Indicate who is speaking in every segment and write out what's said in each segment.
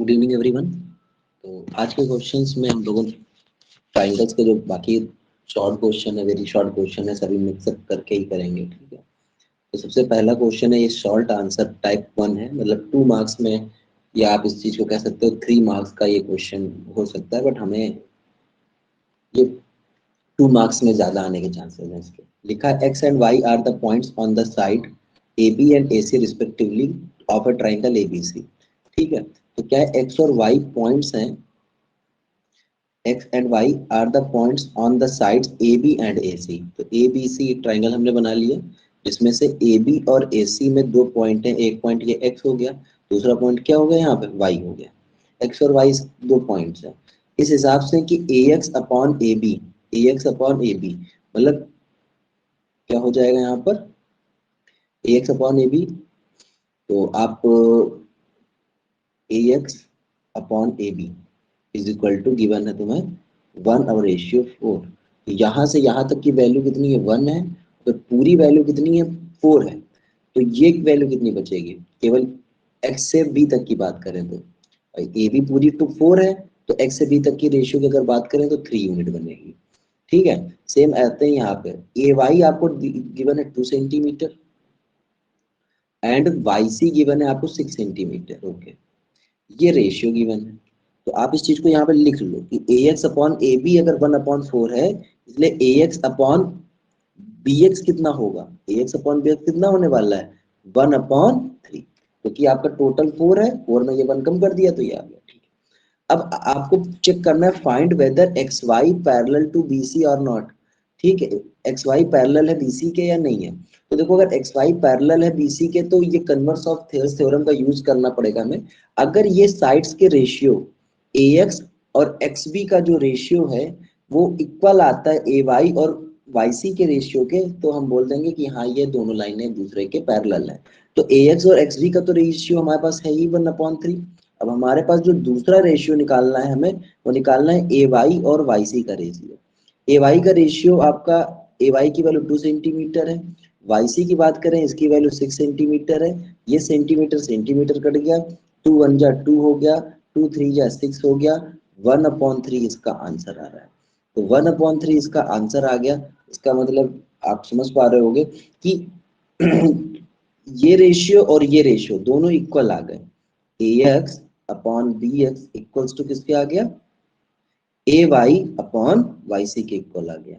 Speaker 1: Good evening everyone. तो आज के क्वेश्चंस में हम लोगों ट्राइंगल्स के जो बाकी शॉर्ट क्वेश्चन है, वेरी शॉर्ट क्वेश्चन है, सभी मिक्सअप करके ही करेंगे। ठीक है, तो सबसे पहला क्वेश्चन है, ये शॉर्ट आंसर टाइप 1 है, मतलब 2 मार्क्स में, या आप इस चीज को कह सकते हो 3 मार्क्स का ये क्वेश्चन हो सकता है, बट हमें ये 2 मार्क्स में ज्यादा आने के चांसेस हैं इसके। लिखा है x and y are the points on the side A B and A C respectively of a triangle A B C. ठीक है, तो क्या है, एक्स और वाई पॉइंट्स हैं, x and y are the points on the sides AB and AC। तो ABC एक triangle हमने बना लिया, जिसमें से AB और AC में 2 पॉइंट हैं। एक पॉइंट ये x हो गया, दूसरा पॉइंट क्या हो गया, यहाँ पे y हो गया। x और y 2 पॉइंट्स हैं। इस हिसाब से कि AX upon AB, AX upon AB मतलब क्या हो जाएगा यहाँ पर, AX अपॉन AB। तो आप AX upon AB is equal to, given है तुम्हें 1 और रेशियो 4। तो यहाँ से यहाँ तक की वैल्यू कितनी है, 1 है, तो पूरी वैल्यू कितनी है, 4 है। तो ये वैल्यू कितनी बचेगी, केवल x से b तक की बात करें तो ए बी पूरी टू 4 है, तो x से b तक की रेशियो की अगर बात करें तो 3 यूनिट बनेगी। ठीक है, सेम आते हैं यहाँ पे, ए वाई आपको गिवन है 2 centimetre and y C given है आपको 6 सेंटीमीटर। ओके, ये रेशियो गिवन है, तो आप इस चीज को यहाँ पे लिख लो कि ए एक्स अपॉन ए बी अगर 1/4 है, इसलिए ए एक्स अपॉन बी एक्स कितना होगा, ए एक्स अपॉन बी एक्स कितना होने वाला है, 1/3, क्योंकि आपका टोटल 4 है, 4 में ये 1 कम कर दिया तो ये आ गया। ठीक है, अब आपको चेक करना है, find whether x y parallel to B C और नॉट। ठीक है, एक्स वाई पैरेलल है बीसी के या नहीं है। तो देखो, अगर एक्स वाई पैरेलल है बीसी के, तो ये कन्वर्स ऑफ थियर्स थ्योरम का यूज करना पड़ेगा हमें। अगर ये साइड्स के रेशियो ए एक्स और एक्स बी का जो रेशियो है वो इक्वल आता है ए वाई और वाई सी के रेशियो के, तो हम बोल देंगे कि हाँ, ये दोनों लाइनें एक दूसरे के पैरेलल है। तो ए एक्स और एक्स बी का तो रेशियो हमारे पास है ही 1/3। अब हमारे पास जो दूसरा रेशियो निकालना है हमें, वो निकालना है ए वाई और वाई सी का रेशियो। ए वाई का रेशियो आपका, ए वाई की वैल्यू 2 सेंटीमीटर है, वाई सी की बात करें इसकी वैल्यू 6 सेंटीमीटर है। ये सेंटीमीटर सेंटीमीटर कट गया, 2 1 जा 2 हो गया, 2 3 जा 6 हो गया, 1/3 इसका आंसर आ रहा है। तो 1/3 इसका आंसर आ गया। इसका मतलब आप समझ पा रहे होगे कि ये रेशियो और ये रेशियो दोनों इक्वल आ गए। A X upon B X equals to किसके आ गया, A Y upon Y C के इक्वल आ गया।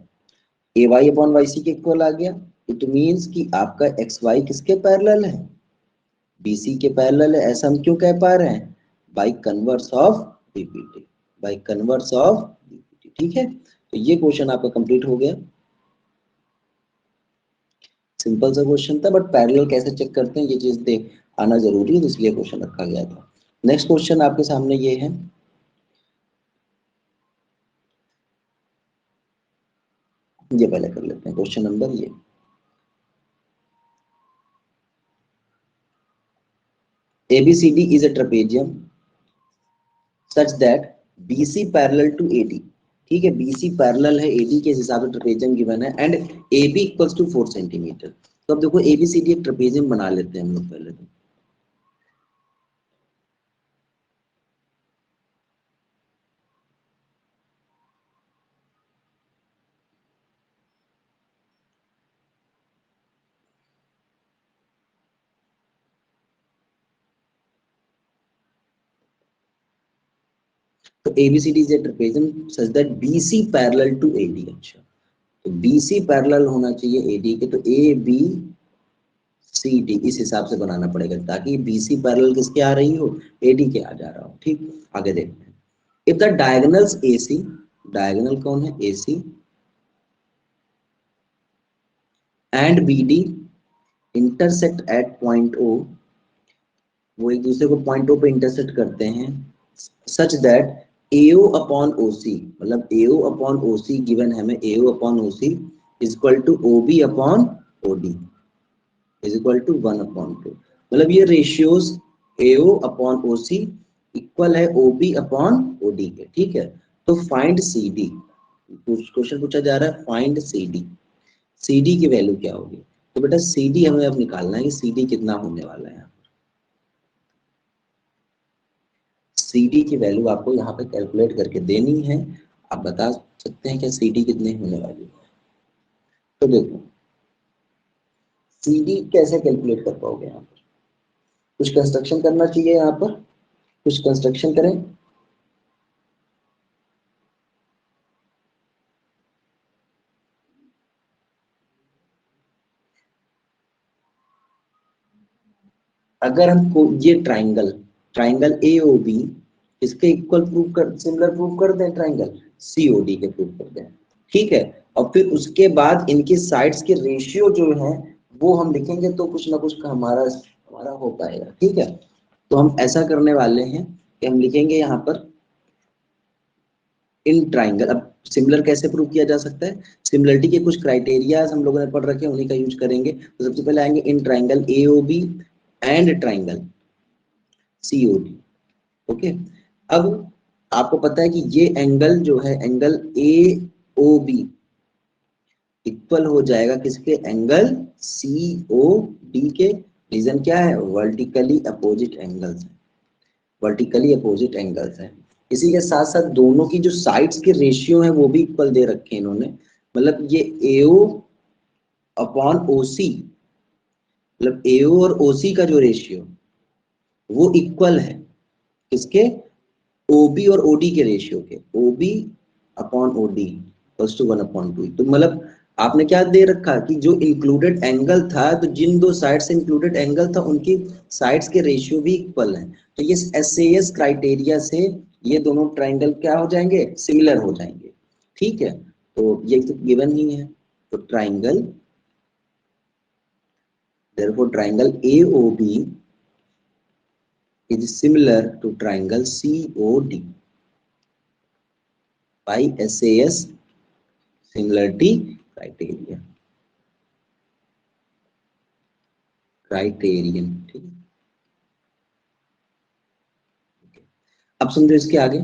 Speaker 1: A Y upon Y C के इक्वल आ गया, इट मीन्स कि आपका एक्स वाई किसके पैरेलल है, बीसी के पैरेलल है। ऐसा हम क्यों कह पा रहे हैं, by converse of DPT, by converse of DPT. ठीक है, तो ये क्वेश्चन आपका कंप्लीट हो गया। सिंपल सा क्वेश्चन था, बट पैरेलल कैसे चेक करते हैं ये चीज देख आना जरूरी है, तो इसलिए क्वेश्चन रखा गया था। नेक्स्ट क्वेश्चन आपके सामने ये है, ये पहले कर लेते हैं क्वेश्चन नंबर ये। ABCD is a trapezium such that BC parallel to AD। ठीक है, BC पैरेलल है AD के हिसाब से ट्रेपेजियम गिवन है and AB equals to 4 centimetre. तो अब देखो ABCD एक ट्रेपेजियम बना लेते हैं हम लोग पहले तो। तो ABCD is a trapezium such that BC parallel to AD। अच्छा, तो BC पैरेलल होना चाहिए AD के, तो ABCD इस हिसाब से बनाना पड़ेगा ताकि BC पैरेलल किसके आ रही हो, AD के आ जा रहा हो। ठीक, आगे देखते हैं। If the diagonals AC, diagonal कौन है, AC and BD intersect at point O, वो एक दूसरे को पॉइंट O पे इंटरसेक्ट करते हैं, such that AO upon OC, मतलब AO अपॉन OC गिवन है हमें, AO upon OC is equal to OB upon OD is equal to 1/2। मतलब ये ratios AO upon OC equal है OB अपॉन OD के। ठीक है, तो फाइंड CD, क्वेश्चन पूछा जा रहा है फाइंड CD, CD की वैल्यू क्या होगी। तो बेटा CD हमें अब निकालना है कि CD कितना होने वाला है। सी डी की वैल्यू आपको यहाँ पे कैलकुलेट करके देनी है। आप बता सकते हैं कि सी डी कितने होने वाली है। तो देखो सी डी कैसे कैलकुलेट कर पाओगे, यहाँ पर कुछ कंस्ट्रक्शन करना चाहिए, यहाँ पर कुछ कंस्ट्रक्शन करें। अगर हमको ये triangle triangle A O B इसके इक्वल प्रूव कर, सिमिलर प्रूव कर दें, ट्राइंगल सी ओ डी के प्रूव कर दें, ठीक है। और फिर उसके बाद इनकी साइड्स के रेशियो जो है वो हम लिखेंगे, तो कुछ ना कुछ का हमारा हमारा हो पाएगा, ठीक है। तो हम ऐसा करने वाले हैं कि हम लिखेंगे यहाँ पर इन ट्राइंगल। अब सिमिलर कैसे प्रूव किया जा सकता है, सिमिलरिटी के कुछ क्राइटेरिया हम लोगों ने पढ़ रखे हैं, उन्हीं का यूज करेंगे। तो सबसे पहले आएंगे इन triangle A O B and triangle C O D, okay. अब आपको पता है कि ये एंगल जो है angle A O B equal हो जाएगा किसके, एंगल सी ओ डी के। रीजन क्या है, वर्टिकली अपोजिट एंगल्स है, वर्टिकली अपोजिट एंगल्स है। इसी के साथ साथ दोनों की जो साइड्स के रेशियो है वो भी इक्वल दे रखे हैं इन्होंने। मतलब ये एओ अपॉन ओसी, मतलब एओ और ओसी का जो रेशियो वो इक्वल है किसके, ओबी और ओडी के रेशियो के, ओबी अपॉन ओडी प्लस टू 1/2। तो मतलब आपने क्या दे रखा कि जो इंक्लूडेड एंगल था, तो जिन दो साइड से इंक्लूडेड एंगल था उनकी साइड्स के रेशियो भी इक्वल है। तो ये एसएएस क्राइटेरिया से ये दोनों ट्राइंगल क्या हो जाएंगे, सिमिलर हो जाएंगे, ठीक है। तो ये तो गिवन ही है। तो triangle, therefore triangle AOB is similar to triangle COD by SAS similarity criteria, criterion, ठीक है। अब समझो इसके आगे।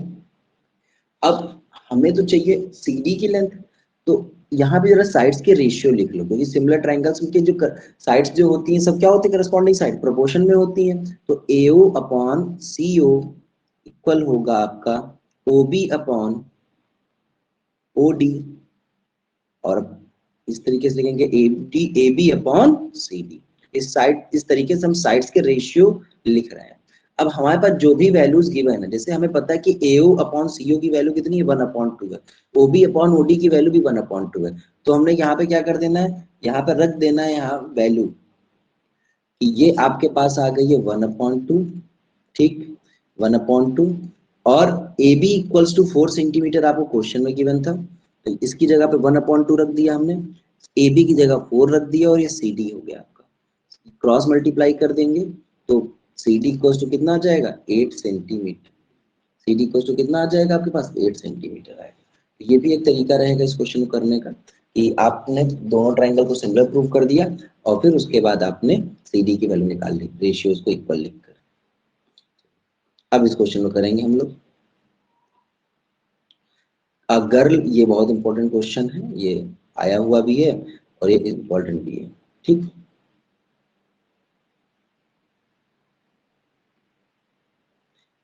Speaker 1: अब हमें तो चाहिए CD की लेंथ, तो यहाँ भी जरा साइड्स के रेशियो लिख लो, क्योंकि सिमिलर ट्राइंगल्स के जो साइड्स जो होती हैं सब क्या होती है, करस्पॉन्डिंग साइड प्रोपोर्शन में होती हैं। तो AO अपॉन CO इक्वल होगा आपका OB अपॉन OD, और इस तरीके से लिखेंगे A B upon C D. इस साइड, इस तरीके से हम साइड्स के रेशियो लिख रहे हैं। अब हमारे पास जो भी वैल्यूज गिवन है, जैसे हमें पता है कि एओ अपॉन सीओ की वैल्यू कितनी है, 1/2 है, ओबी अपॉन ओडी की वैल्यू भी 1/2 है। तो हमने यहाँ पे क्या कर देना है, यहाँ पे रख देना है यहाँ वैल्यू कि ये आपके पास आ गई है 1/2, ठीक, 1/2। और A B equals to 4 centimetre आपको क्वेश्चन में गिवन था, तो इसकी जगह पे 1/2 रख दिया हमने, ए बी की जगह 4 रख दिया, और ये सी डी हो गया आपका। क्रॉस मल्टीप्लाई कर देंगे तो सी डी इक्वल्स टू कितना आ जाएगा, 8 centimetre. C D equals to कितना आ जाएगा आपके पास, 8 सेंटीमीटर आएगा। ये भी एक तरीका रहेगा इस क्वेश्चन को करने का, कि आपने दोनों ट्राइंगल को सिमिलर प्रूव कर दिया और फिर उसके बाद आपने सी डी की वैल्यू निकाल ली, रेशियोज को इक्वल लिखकर। अब इस क्वेश्चन में करेंगे हम लोग अगर, ये बहुत इंपॉर्टेंट क्वेश्चन है, ये आया हुआ भी है और ये इंपॉर्टेंट भी है, ठीक।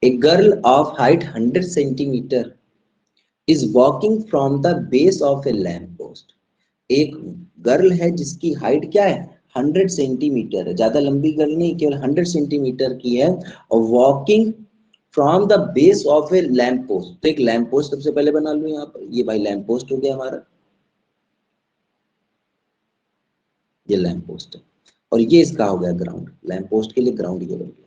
Speaker 1: A girl of height 100 centimeter is walking from the base of a lamp post. एक गर्ल है जिसकी हाइट क्या है, 100 सेंटीमीटर है, ज्यादा लंबी गर्ल नहीं, केवल 100 सेंटीमीटर की है, और walking from the base of A lamp post. तो एक लैम्प पोस्ट सबसे पहले बना लो यहाँ पर, ये भाई लैम्प पोस्ट हो गया हमारा, ये लैम्प पोस्ट है, और ये इसका हो गया ग्राउंड, लैम्प पोस्ट के लिए ग्राउंड ये बन गया।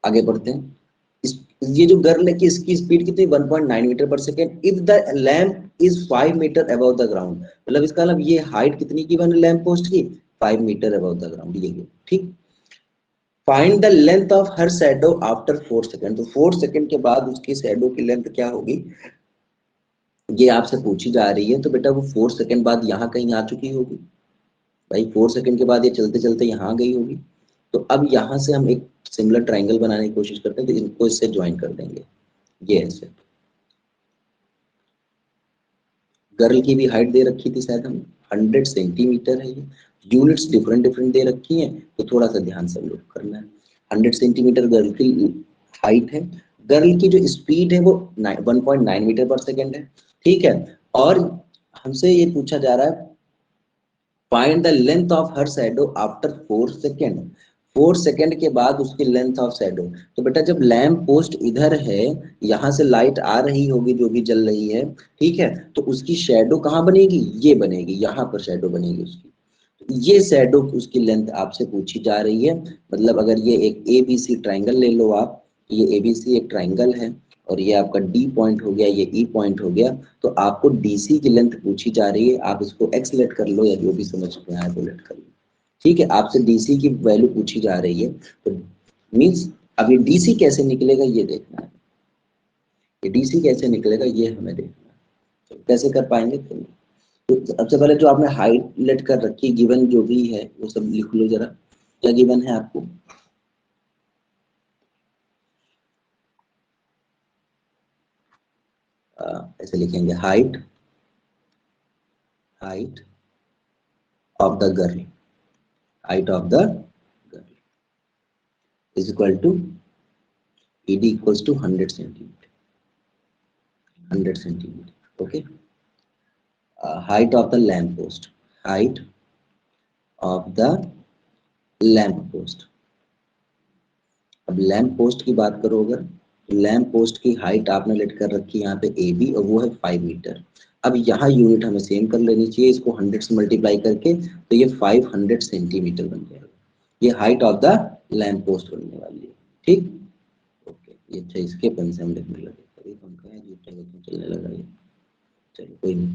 Speaker 1: आगे बढ़ते हैं। इस, ये जो गर्ल है कि इसकी स्पीड कितनी, 1.9 मीटर पर second if the lamp is 5 metre above the ground. मतलब इसका मतलब ये हाइट कितनी की बने लैम्प पोस्ट की, 5 मीटर अबव द ग्राउंड, ये ठीक। Find the length of her shadow after 4 second. तो 4 सेकंड के बाद उसकी शैडो की लेंथ क्या होगी, ये आपसे पूछी जा रही है। तो बेटा वो 4 सेकंड बाद यहाँ कहीं आ चुकी होगी, भाई 4 सेकंड के बाद ये चलते चलते यहाँ गई होगी। तो अब यहाँ से हम एक सिमिलर ट्राइंगल बनाने की कोशिश करते हैं, तो इनको इससे ज्वाइन कर देंगे, ये ऐसे। गर्ल की भी हाइट दे रखी थी शायद हम, 100 सेंटीमीटर है, ये यूनिट्स डिफरेंट डिफरेंट दे रखी हैं, तो थोड़ा सा ध्यान से हम लोग करना है। 100 सेंटीमीटर गर्ल की हाइट है, गर्ल की जो स्पीड है वो 1.9 मीटर पर सेकेंड है, ठीक है। और हमसे ये पूछा जा रहा है find the length of her shadow after 4 second, 4 second के बाद उसकी लेंथ ऑफ शैडो। तो बेटा जब लैंप पोस्ट इधर है, यहाँ से लाइट आ रही होगी जो भी जल रही है, ठीक है, तो उसकी शैडो कहाँ बनेगी, ये बनेगी, यहाँ पर शैडो बनेगी उसकी। ये शैडो उसकी लेंथ आपसे पूछी जा रही है। मतलब अगर ये एक ए बी सी ट्राइंगल ले लो आप, ये ए बी सी एक ट्राइंगल है और ये आपका डी पॉइंट हो गया, ये ई पॉइंट हो गया, तो आपको डीसी की लेंथ पूछी जा रही है। आप इसको एक्स लेट कर लो या जो भी समझ में आए वो लेट कर लो, ठीक है। आपसे डीसी की वैल्यू पूछी जा रही है, तो मीन्स अब ये डीसी कैसे निकलेगा ये देखना है, ये डीसी कैसे निकलेगा ये हमें देखना है। तो कैसे कर पाएंगे, तो सबसे पहले जो आपने हाईलाइट कर रखी गिवन जो भी है वो सब लिख लो जरा, क्या गिवन है आपको। ऐसे लिखेंगे height, height of the girl, height of the girl is equal to ED equals to 100 centimetre, 100 centimetre, okay. Height of the lamp post, height of the lamp post. अब लैम्प पोस्ट की बात करो अगर, तो लैम्प पोस्ट की height आपने let कर रखी है यहाँ पे ए बी और वो है 5 मीटर। अब यहाँ यूनिट हमें सेम कर लेनी चाहिए, इसको 100 से मल्टीप्लाई करके, तो ये 500 सेंटीमीटर बन जाएगा। ये height of the lamp post बनने वाली है, ठीक, ओके। ये अच्छा इसके पेन से हम लिखने लगे, तभी तो हम कहें जी चलने लगा ये, चलो कोई नहीं।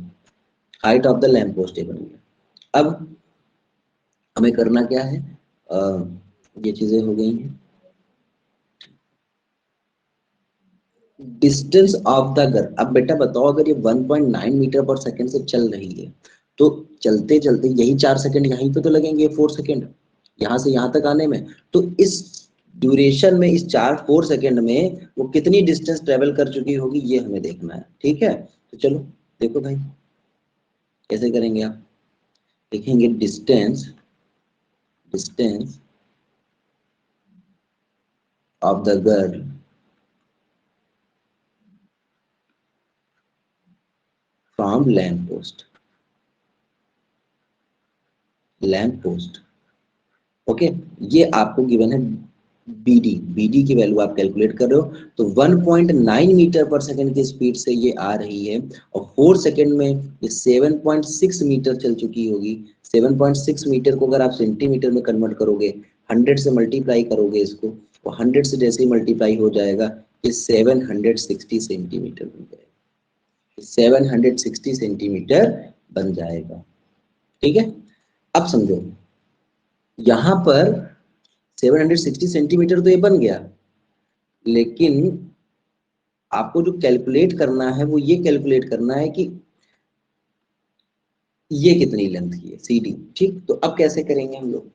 Speaker 1: Height of the lamp post ये बन गया। अब हमें करना क्या है, ये चीजें हो गई हैं। डिस्टेंस ऑफ द गर्ल, अब बेटा बताओ अगर ये 1.9 मीटर पर सेकंड से चल रही है, तो चलते चलते यही 4 सेकंड यहीं पे तो लगेंगे, 4 सेकंड यहाँ से यहाँ तक आने में। तो इस ड्यूरेशन में, इस 4 सेकंड में वो कितनी डिस्टेंस ट्रेवल कर चुकी होगी ये हमें देखना है, ठीक है। तो चलो देखो भाई कैसे करेंगे आप, लिखेंगे distance, distance of the girl from lamp post, lamp post, okay. ये आपको गिवन है बीडी, बीडी की वैल्यू आप कैलकुलेट कर रहे हो, तो 1.9 मीटर पर सेकंड की स्पीड से ये आ रही है और 4 सेकंड में ये 7.6 मीटर चल चुकी होगी। 7.6 मीटर को अगर आप सेंटीमीटर में कन्वर्ट करोगे, 100 से मल्टीप्लाई करोगे इसको, तो 100 से जैसे ही मल्टीप्लाई हो जाएगा ये 760 सेंटीमीटर बन जाएगा, 760 सेंटीमीटर बन जाएगा, ठीक है। अब समझो यहाँ पर 760 सेंटीमीटर तो ये बन गया, लेकिन आपको जो कैलकुलेट करना है वो ये कैलकुलेट करना है कि ये कितनी लेंथ की है सी डी, ठीक। तो अब कैसे करेंगे हम लोग,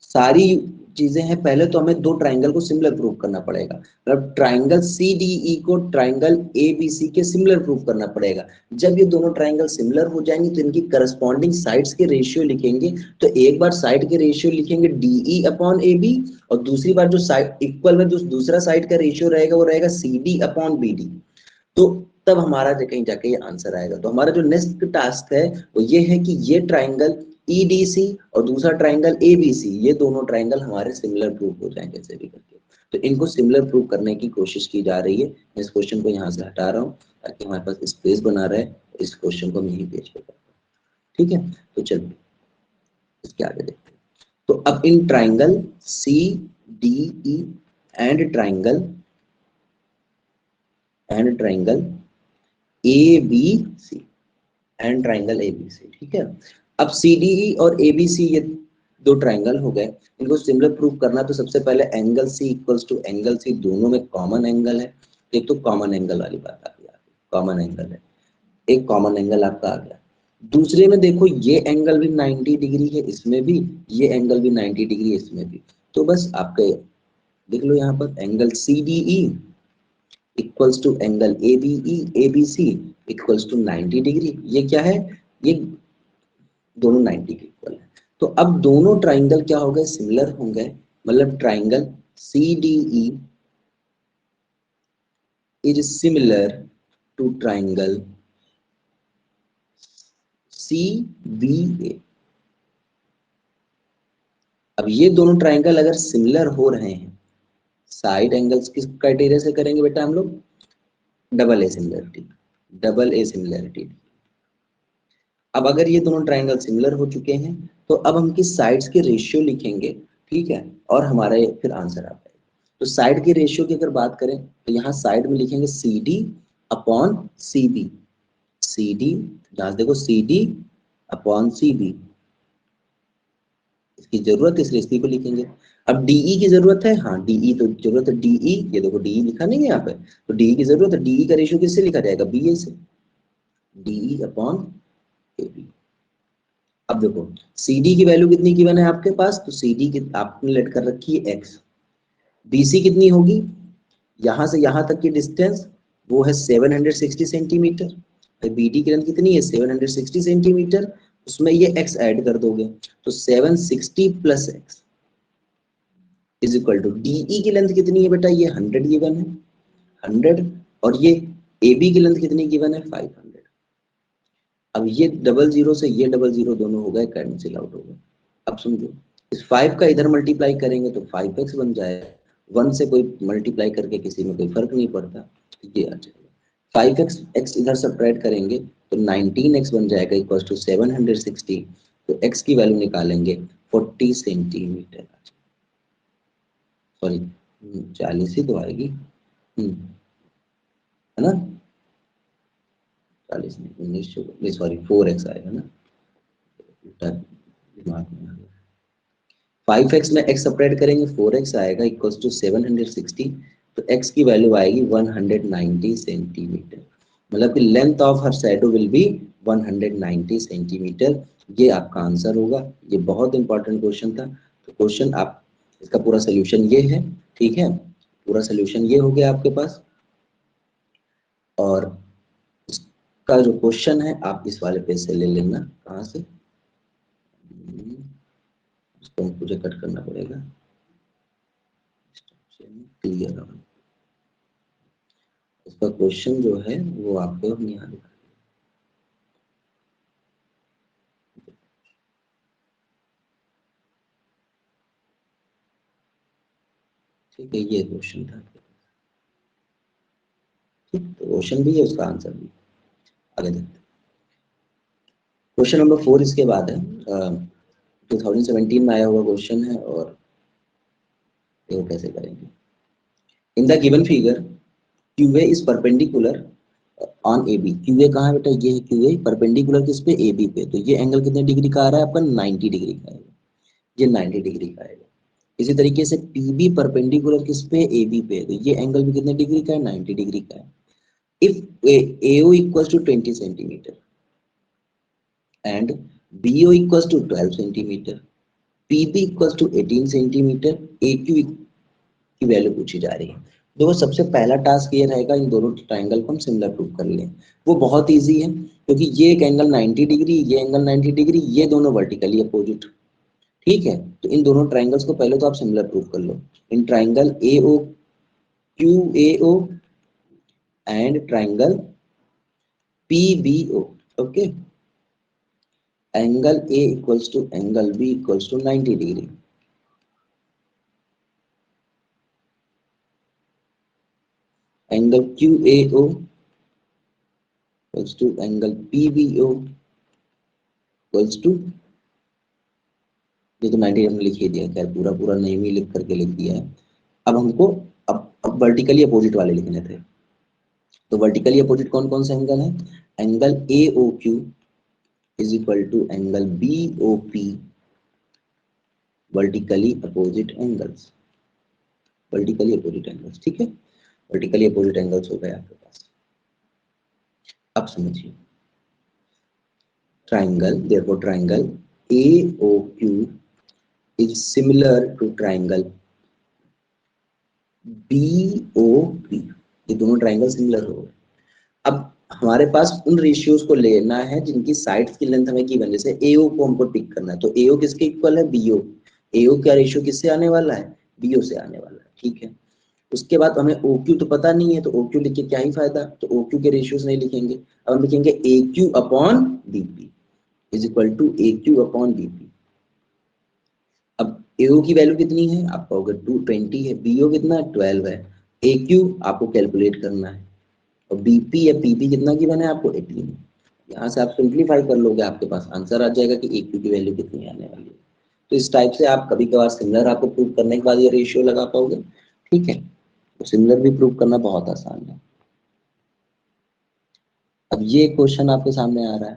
Speaker 1: सारी चीजें हैं, पहले तो हमें दो ट्राइंगल को सिमिलर प्रूव करना पड़ेगा, मतलब ट्राइंगल सी डी ई को ट्राइंगल ए बी सी के सिमिलर प्रूव करना पड़ेगा। जब ये दोनों ट्राइंगल सिमिलर हो जाएंगे तो इनकी करस्पॉन्डिंग साइड्स के रेशियो लिखेंगे। तो एक बार साइड के रेशियो लिखेंगे डीई अपॉन ए बी, और दूसरी बार जो साइड इक्वल में दूसरा साइड का रेशियो रहेगा वो रहेगा C D upon B D. तो तब हमारा कहीं जाके ये आंसर आएगा। तो हमारा जो नेक्स्ट टास्क है वो ये है कि ये ट्राइंगल EDC और दूसरा ट्राइंगल ABC, ये दोनों ट्राइंगल हमारे सिमिलर प्रूव हो जाएंगे कैसे भी करके। तो इनको सिमिलर प्रूव करने की कोशिश की जा रही है। मैं इस क्वेश्चन को यहाँ से हटा रहा हूँ ताकि हमारे पास स्पेस बना रहे, इस क्वेश्चन को मैं यही पेज पे करता हूँ, ठीक है। तो चलिए इसके आगे देखते हैं। तो अब in triangle CDE and triangle ABC and triangle ABC, ठीक है। अब CDE और ABC ये दो ट्राइंगल हो गए, इनको सिमिलर प्रूव करना। तो सबसे पहले angle C equals to angle C, दोनों में कॉमन एंगल है। एक तो कॉमन एंगल वाली बात आ गई, कॉमन एंगल है, एक कॉमन एंगल आपका आ गया। दूसरे में देखो ये एंगल भी 90 डिग्री है, इसमें भी ये एंगल भी 90 डिग्री है, इसमें भी। तो बस आपके देख लो यहाँ पर angle CDE equals to angle ABE ABC equals to 90 degree. ये क्या है, ये दोनों 90 के इक्वल है। तो अब दोनों ट्राइंगल क्या हो गए, सिमिलर हो गए। मतलब triangle CDE is similar to triangle CBA। अब ये दोनों ट्राइंगल अगर सिमिलर हो रहे हैं, साइड एंगल्स किस क्राइटेरिया से करेंगे बेटा हम लोग? Double A similarity, double A similarity. अब अगर ये दोनों ट्राइंगल सिमिलर हो चुके हैं तो अब हम किस साइड्स के रेशियो लिखेंगे, ठीक है, और हमारा फिर आंसर आ पाएगा। तो साइड के रेशियो की अगर बात करें तो यहाँ साइड में लिखेंगे CD अपॉन CB। CD, जहां देखो CD अपॉन CB, इसकी जरूरत है इसलिए इसी को लिखेंगे। अब DE की जरूरत है, हाँ DE तो जरूरत है, DE ये देखो DE लिखा नहीं है यहाँ पे, तो DE की जरूरत है। DE का रेशियो किससे लिखा जाएगा? BA से, DE अपॉन AB। अब देखो CD की वैल्यू कितनी गिवन है आपके पास, तो CD की आपने लेट कर रखी है x। BC कितनी होगी, यहां से यहां तक की डिस्टेंस वो है 760 सेंटीमीटर। BD की लेंथ कितनी है? 760 सेंटीमीटर। उसमें ये x ऐड कर दोगे तो 760 plus x is equal to DE की लेंथ कितनी है बेटा? ये 100 गिवन है, 100, और ये AB की लेंथ कितनी गिवन है? 500। अब ये डबल जीरो से ये डबल जीरो दोनों हो गए कैंसिल आउट हो गए। अब समझो, इस 5 का इधर मल्टीप्लाई करेंगे तो 5x बन जाएगा। 1 से कोई मल्टीप्लाई करके किसी में कोई फर्क नहीं पड़ता, ये आ जाएगा। 5x x इधर सब्ट्रैक्ट करेंगे तो 19x बन जाएगा इक्वल टू 760। तो x की वैल्यू निकालेंगे 40 सेंटीमीटर, सॉरी 40 ही तो आएगी, है ना? 40 नहीं, 19 सॉरी 4x आएगा ना, दिमाग में आ गया। 5x में x सपरेट करेंगे 4x आएगा इक्वल्स टू 760। तो x की वैल्यू आएगी 190 सेंटीमीटर। मतलब कि length of her shadow will be 190 centimetre. ये आपका आंसर होगा। ये बहुत इंपॉर्टेंट क्वेश्चन था। तो क्वेश्चन आप इसका पूरा सोल्यूशन ये है, ठीक है, पूरा सोल्यूशन ये हो गया आपके पास। और इसका जो क्वेश्चन है आप इस वाले पेज से ले लेना। कहाँ से? इसको मुझे कट करना पड़ेगा, क्लियर। इसका क्वेश्चन जो है वो आपको हम यहाँ लिखा, ठीक है, ये क्वेश्चन था। ठीक, तो क्वेश्चन भी है उसका आंसर भी। आगे देखते हैं। क्वेश्चन नंबर 4 इसके बाद है, 2017 में आया हुआ क्वेश्चन है। और देखो कैसे करेंगे। In the given figure QA is perpendicular on AB। QA कहाँ है बेटा? ये है QA, परपेंडिकुलर किस पे? AB पे। तो ये एंगल कितने डिग्री का आ रहा है आपका? 90 डिग्री का आएगा, ये 90 डिग्री का आएगा। इसी तरीके से PB परपेंडिकुलर किस पे? AB पे। तो ये एंगल भी कितने डिग्री का है? 90 डिग्री का है। If AO equals to 20 centimeter and BO equals to 12 centimeter, PB equals to 18 centimeter, AQ की वैल्यू पूछी जा रही है। देखो सबसे पहला टास्क ये रहेगा इन दोनों ट्राइंगल को हम सिमिलर प्रूव कर लें। वो बहुत इजी है क्योंकि ये एक एंगल 90 डिग्री, ये एंगल 90 डिग्री, ये दोनों वर्टिकली अपोजिट, ठीक है। तो इन दोनों ट्राइंगल्स को पहले तो आप सिमिलर प्रूव कर लो। In triangle AOQAO and triangle PBO, okay. Angle A equals to angle B equals to 90 degree. Angle QAO equals to angle PBO equals to, ये तो 90 हमने लिख ही दिया, खैर पूरा पूरा नहीं भी लिख करके लिख दिया है। अब हमको अब वर्टिकली अपोजिट वाले लिखने थे। तो वर्टिकली अपोजिट कौन कौन से एंगल है? Angle AOQ is equal to angle BOP, vertically opposite angles, vertically opposite angles, ठीक है। वर्टिकली अपोजिट एंगल्स हो गए आपके पास। अब समझिए, triangle, therefore triangle AOQ is similar to triangle BOP। ये दोनों ट्राइंगल सिमिलर हो गए। अब हमारे पास उन रेशियोज को लेना है जिनकी साइड्स की लेंथ हमें गिवन, जैसे AO को हमको पिक करना है तो AO किसके इक्वल है? BO। AO का रेशियो किससे आने वाला है? BO से आने वाला है, ठीक है। उसके बाद हमें ओ क्यू तो पता नहीं है, तो ओ क्यू लिख के क्या ही फायदा, तो ओ क्यू के रेशियोज नहीं लिखेंगे। अब हम लिखेंगे A Q upon B P is equal to A Q upon B P. अब एओ की वैल्यू कितनी है, आप कहोगे 220 है, बीओ कितना 12 है, ए क्यू आपको कैलकुलेट करना है, और बीपी या पीपी कितना गिवन है आपको 18। यहाँ से आप सिंप्लीफाई कर लोगे, आपके पास आंसर आ जाएगा कि ए क्यू की वैल्यू कितनी आने वाली है। तो इस टाइप से आप कभी कभार सिमिलर आपको प्रूव करने के बाद ये रेशियो लगा पाओगे, ठीक है। तो सिमिलर भी प्रूव करना बहुत आसान है। अब ये क्वेश्चन आपके सामने आ रहा है,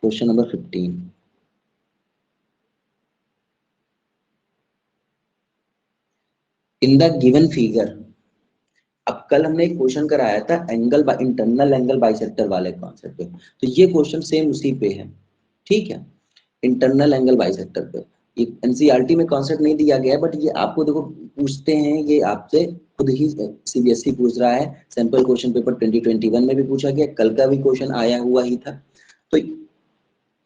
Speaker 1: question number 15। In the given figure, अब कल हमने एक क्वेश्चन कराया था angle by internal angle bisector वाले कॉन्सेप्ट पे, तो ये क्वेश्चन सेम उसी पे है, ठीक है। इंटरनल एंगल बाइसेक्टर पे ये एनसीईआरटी में कॉन्सेप्ट नहीं दिया गया है, बट ये आपको देखो पूछते हैं, ये आपसे खुद ही सीबीएसई पूछ रहा है। सैंपल क्वेश्चन पेपर 2021 में भी पूछा गया, कल का भी क्वेश्चन आया हुआ ही था। तो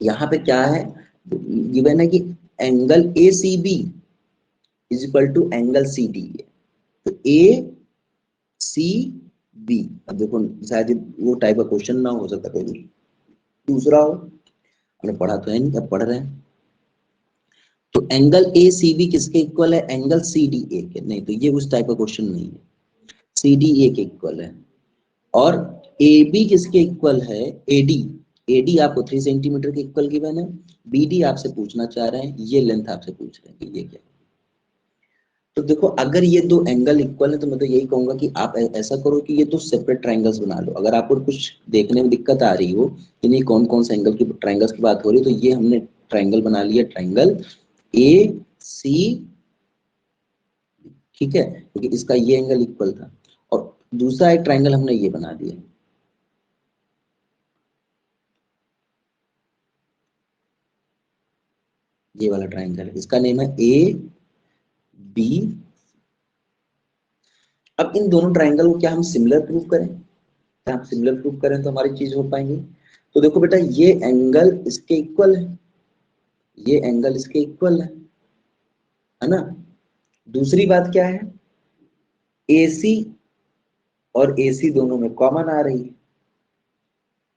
Speaker 1: यहाँ पे क्या है, गिवन है कि angle A C B is equal to angle C D A. तो ए सी बी, अब देखो शायद वो टाइप का क्वेश्चन ना हो सकता, कोई दूसरा हो, हमने पढ़ा तो है नहीं, अब पढ़ रहे हैं। तो एंगल ए सी बी किसके इक्वल है, एंगल सी डी ए के, नहीं तो ये उस टाइप का क्वेश्चन नहीं है, सी डी ए के इक्वल है। और ए बी किसके इक्वल है, एडी, एडी आपको 3 सेंटीमीटर के इक्वल गिवन है, बीडी आपसे पूछना चाह रहे हैं, ये लेंथ आपसे पूछ रहे हैं कि ये क्या है। तो देखो अगर ये दो एंगल इक्वल है तो मैं तो यही कहूंगा कि आप ऐसा करो कि ये दो सेपरेट ट्राइंगल्स बना लो। अगर आपको कुछ देखने में दिक्कत आ रही हो कि नहीं कौन कौन से एंगल की ट्राइंगल्स की बात हो रही है, तो ये हमने ट्राइंगल बना लिया, ट्राइंगल ए सी, ठीक है, क्योंकि इसका ये एंगल इक्वल था। और दूसरा एक ट्राइंगल हमने ये बना दिया, ये वाला ट्राइंगल है, इसका नेम है ए बी। अब इन दोनों ट्राइंगल को क्या हम सिमिलर प्रूव करें, क्या हम सिमिलर प्रूव करें तो हमारी चीज हो पाएंगी। तो देखो बेटा ये एंगल इसके इक्वल है, ये एंगल इसके इक्वल है ना। दूसरी बात क्या है, AC और AC दोनों में कॉमन आ रही है।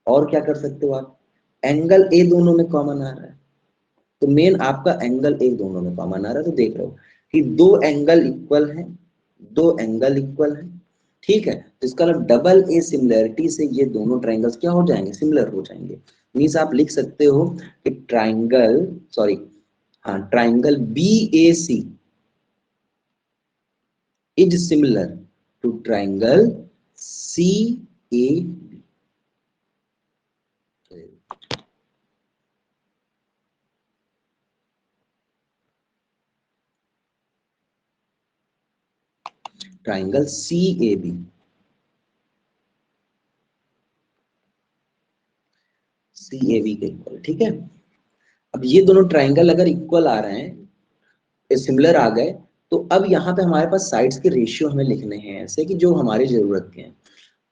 Speaker 1: और क्या कर सकते हो आप, एंगल ए दोनों में कॉमन आ रहा है, तो मेन आपका एंगल ए दोनों में कॉमन आ रहा है। तो देख रहे हो कि दो एंगल इक्वल हैं, दो एंगल इक्वल हैं, ठीक है। तो इसका मतलब डबल ए सिमिलरिटी से ये दोनों ट्राइंगल्स क्या हो जाएंगे, सिमिलर हो जाएंगे। मीन्स आप लिख सकते हो कि ट्राइंगल, सॉरी, हाँ, triangle B A C is similar to triangle C A B. Triangle C A B, C A B के इक्वल, ठीक है। अब ये दोनों ट्राइंगल अगर इक्वल आ रहे हैं, सिमिलर आ गए, तो अब यहाँ पे हमारे पास साइड्स के रेशियो हमें लिखने हैं ऐसे कि जो हमारी जरूरत के हैं।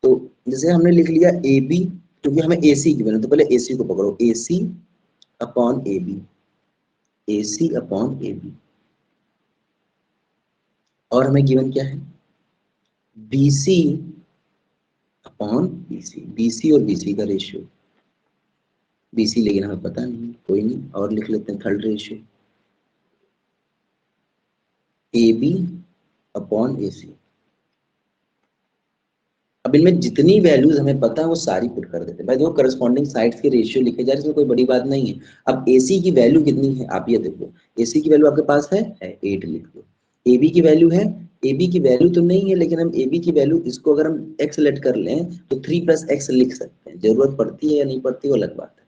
Speaker 1: तो जैसे हमने लिख लिया ए बी, क्योंकि हमें ए सी की बने, तो पहले ए सी को पकड़ो, A C upon A B, A C upon A B. और हमें गिवन क्या है, B C upon B C, B C और बी सी का रेशियो, बी सी लेकिन हमें पता नहीं, कोई नहीं, और लिख लेते हैं third ratio, A B upon A C. अब इनमें जितनी वैल्यूज हमें पता है वो सारी पुट कर देते हैं भाई, देखो करस्पॉन्डिंग साइड्स के रेशियो लिखे जा रहे हैं, इसमें कोई बड़ी बात नहीं है। अब एसी की वैल्यू कितनी है आप ये देखो, एसी की वैल्यू आपके पास है 8 लिख दो। एबी की वैल्यू है, एबी की वैल्यू तो नहीं है, लेकिन हम एबी की वैल्यू इसको अगर हम एक्स लेट कर लें तो 3 + x लिख सकते हैं, जरूरत पड़ती है या नहीं पड़ती वो अलग बात है।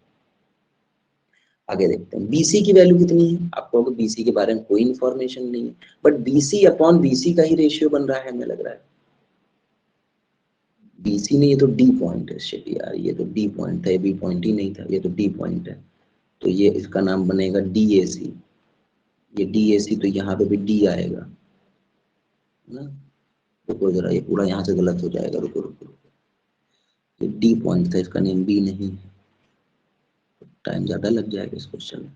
Speaker 1: आगे देखते हैं बीसी की वैल्यू कितनी है, आपको बीसी के बारे में कोई इन्फॉर्मेशन नहीं है, बट बीसी अपॉन बीसी का ही रेशियो बन रहा है हमें लग रहा है। बीसी नहीं, ये तो डी पॉइंट है, शिट यार, ये तो डी पॉइंट था, ये बी पॉइंट ही नहीं था, ये तो डी पॉइंट है। तो ये इसका नाम बनेगा डी ए सी, ये डी ए सी, तो यहाँ पे भी डी आएगा, है ना। रुको जरा, ये पूरा यहाँ से गलत हो जाएगा, रुको रुको रुको, ये डी पॉइंट था, इसका नेम बी नहीं है, टाइम ज्यादा लग जाएगा इस क्वेश्चन में।